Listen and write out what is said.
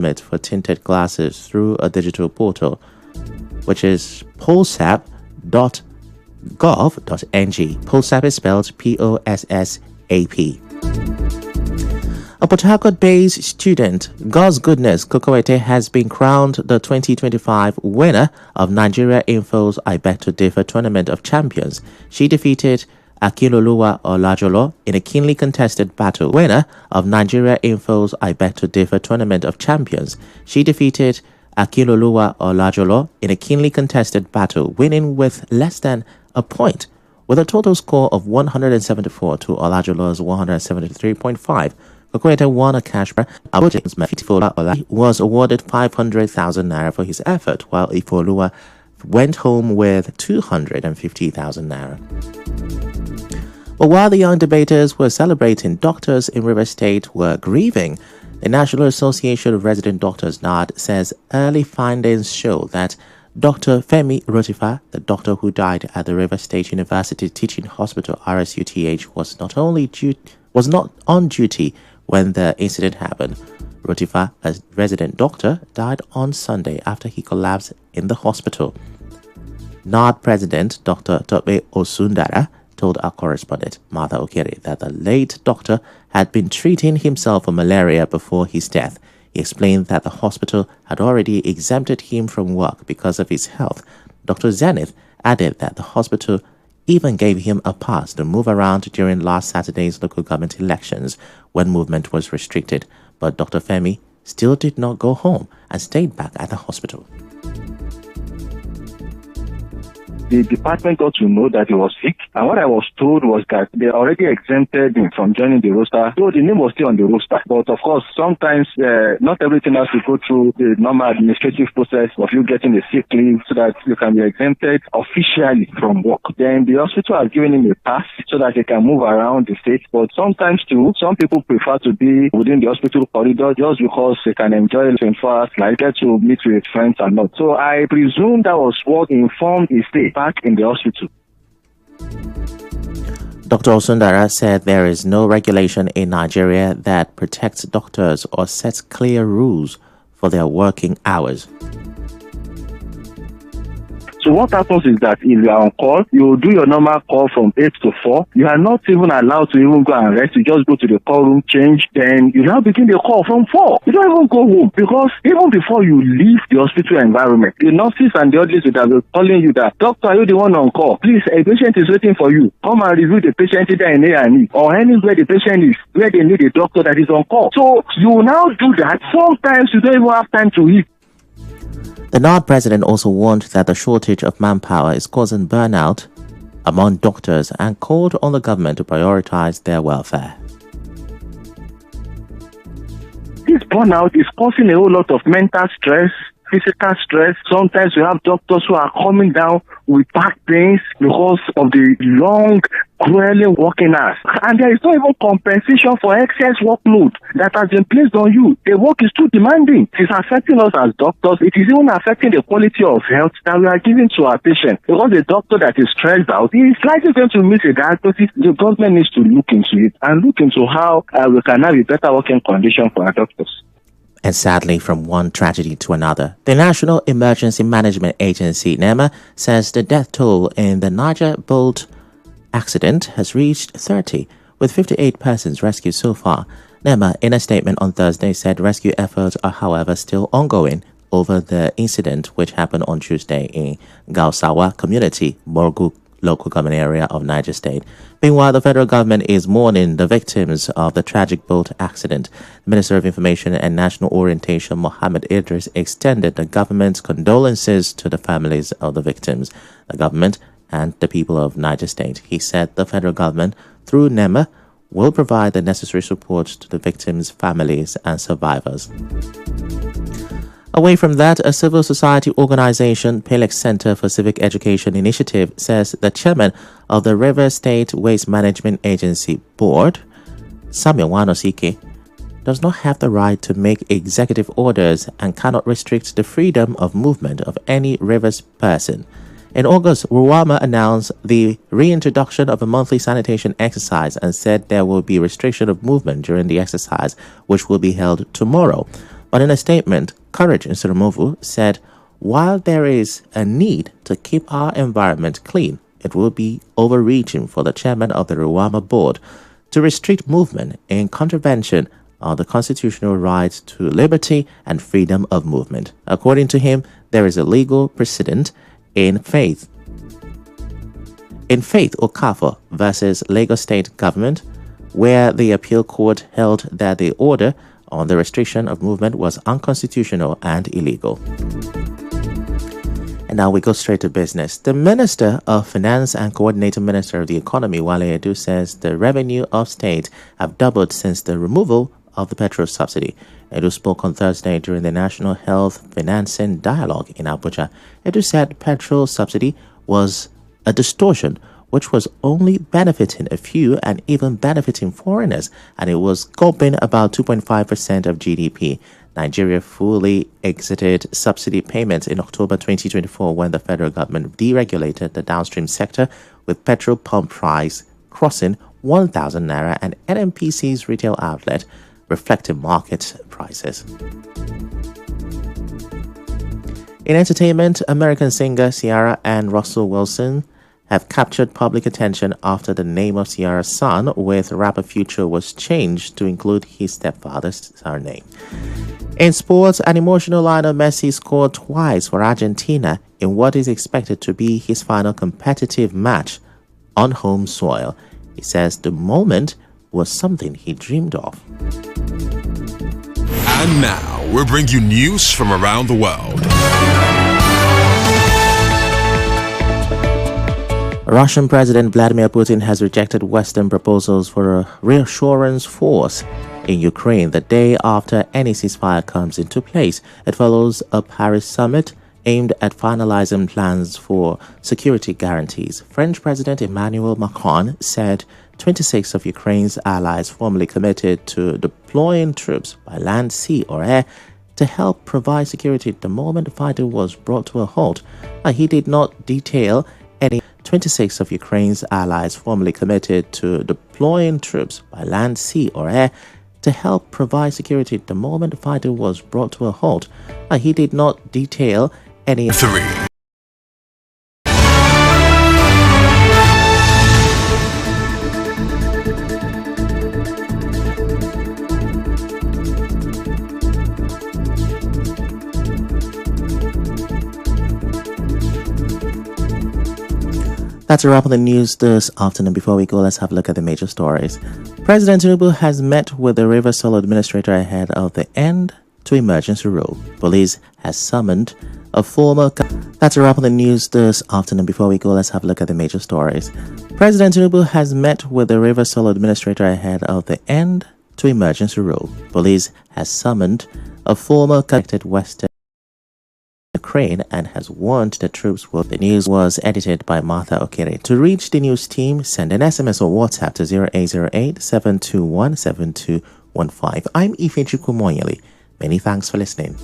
for tinted glasses through a digital portal, which is polsap.gov.ng. Polsap is spelled P-O-S-S-A-P. A Port Harcourt-based student, God's Goodness Kokoete, has been crowned the 2025 winner of Nigeria Info's I Beg to Differ Tournament of Champions. She defeated Akinloluwa Olajolo in a keenly contested battle. Winner of Nigeria Info's I Beg to Differ Tournament of Champions. She defeated Akinloluwa Olajolo in a keenly contested battle, winning with less than a point, with a total score of 174 to Olajolo's 173.5. Kokoete won a cash prize. Olajolo was awarded 500,000 naira for his effort, while Ifechukwu went home with 250,000 naira. But while the young debaters were celebrating, doctors in Rivers State were grieving. The National Association of Resident Doctors, NARD, says early findings show that Dr. Femi Rotifa, the doctor who died at the Rivers State University Teaching Hospital RSUTH, was not on duty when the incident happened. Rotifa, a resident doctor, died on Sunday after he collapsed in the hospital. NARD President Dr. Tope Osundara told our correspondent Martha Okere that the late doctor had been treating himself for malaria before his death. He explained that the hospital had already exempted him from work because of his health. Dr. Zenith added that the hospital even gave him a pass to move around during last Saturday's local government elections when movement was restricted. But Dr. Femi still did not go home and stayed back at the hospital. The department got to know that he was sick, and what I was told was that they already exempted him from joining the roster, so the name was still on the roster. But of course, sometimes not everything has to go through the normal administrative process of you getting a sick leave so that you can be exempted officially from work. Then the hospital has given him a pass so that he can move around the state. But sometimes too, some people prefer to be within the hospital corridor just because they can enjoy 24 hours, like get to meet with friends and not. So I presume that was what informed his stay back in the hospital. Dr. Osundara said there is no regulation in Nigeria that protects doctors or sets clear rules for their working hours. So what happens is that if you are on call, you do your normal call from 8 to 4. You are not even allowed to even go and rest. You just go to the call room, change, then you now begin the call from 4. You don't even go home because even before you leave the hospital environment, the nurses and the others would have been calling you that, "Doctor, are you the one on call? Please, a patient is waiting for you. Come and review the patient either in A&E or anywhere the patient is, where they need a doctor that is on call." So you now do that. Sometimes you don't even have time to eat. The NARD president also warned that the shortage of manpower is causing burnout among doctors and called on the government to prioritize their welfare. This burnout is causing a whole lot of mental stress, physical stress. Sometimes we have doctors who are coming down with back pains because of the long, grueling working hours. And there is no even compensation for excess workload that has been placed on you. The work is too demanding. It is affecting us as doctors. It is even affecting the quality of health that we are giving to our patients. Because the doctor that is stressed out is likely going to miss a diagnosis. The government needs to look into it and look into how we can have a better working condition for our doctors. And sadly, from one tragedy to another, the National Emergency Management Agency, NEMA, says the death toll in the Niger boat accident has reached 30, with 58 persons rescued so far. NEMA, in a statement on Thursday, said rescue efforts are, however, still ongoing over the incident which happened on Tuesday in Gausawa Community, Borgu local government area of Niger State. Meanwhile, the federal government is mourning the victims of the tragic boat accident. The Minister of Information and National Orientation, Mohammed Idris, extended the government's condolences to the families of the victims, the government, and the people of Niger State. He said the federal government, through NEMA, will provide the necessary support to the victims' families and survivors. Away from that, a civil society organization, Pelex Center for Civic Education Initiative, says the chairman of the River State Waste Management Agency Board, Samuel Wanosike, does not have the right to make executive orders and cannot restrict the freedom of movement of any Rivers person. In August, Ruwama announced the reintroduction of a monthly sanitation exercise and said there will be restriction of movement during the exercise, which will be held tomorrow. But in a statement, Courage Nsoromovu said, while there is a need to keep our environment clean, it will be overreaching for the chairman of the Ruwama board to restrict movement in contravention of the constitutional right to liberty and freedom of movement. According to him, there is a legal precedent in Faith Okafor versus Lagos State government, where the appeal court held that the order on the restriction of movement was unconstitutional and illegal. And now we go straight to business. The Minister of Finance and Coordinating Minister of the Economy, Wale Edu, says the revenue of state have doubled since the removal of the petrol subsidy. Edu spoke on Thursday during the National Health Financing Dialogue in Abuja. Edu said petrol subsidy was a distortion which was only benefiting a few and even benefiting foreigners, and it was gulping about 2.5% of GDP. Nigeria fully exited subsidy payments in October 2024 when the federal government deregulated the downstream sector, with petrol pump price crossing 1,000 naira and NNPC's retail outlet reflecting market prices. In entertainment, American singer Ciara and Russell Wilson have captured public attention after the name of Ciara's son with rapper Future was changed to include his stepfather's surname. In sports, an emotional Lionel Messi scored twice for Argentina in what is expected to be his final competitive match on home soil. He says the moment was something he dreamed of. And now, we'll bring you news from around the world. Russian President Vladimir Putin has rejected Western proposals for a reassurance force in Ukraine the day after any ceasefire comes into place. It follows a Paris summit aimed at finalizing plans for security guarantees. French President Emmanuel Macron said 26 of Ukraine's allies formally committed to deploying troops by land, sea, or air to help provide security the moment the fighting was brought to a halt. He did not detail any 26 of Ukraine's allies formally committed to deploying troops by land, sea, or air to help provide security the moment the fighting was brought to a halt. He did not detail any... 3. That's a wrap on the news this afternoon. Before we go, let's have a look at the major stories. President Tinubu has met with the River Solo administrator ahead of the end to emergency rule. Police has summoned a former... That's a wrap on the news this afternoon. Before we go, let's have a look at the major stories. President Tinubu has met with the River Solo administrator ahead of the end to emergency rule. Police has summoned a former connected Western Ukraine and has warned the troops will. The news was edited by Martha Okere. To reach the news team, send an SMS or WhatsApp to 0808-721-7215. I'm Ifechukwu Muonyili. Many thanks for listening.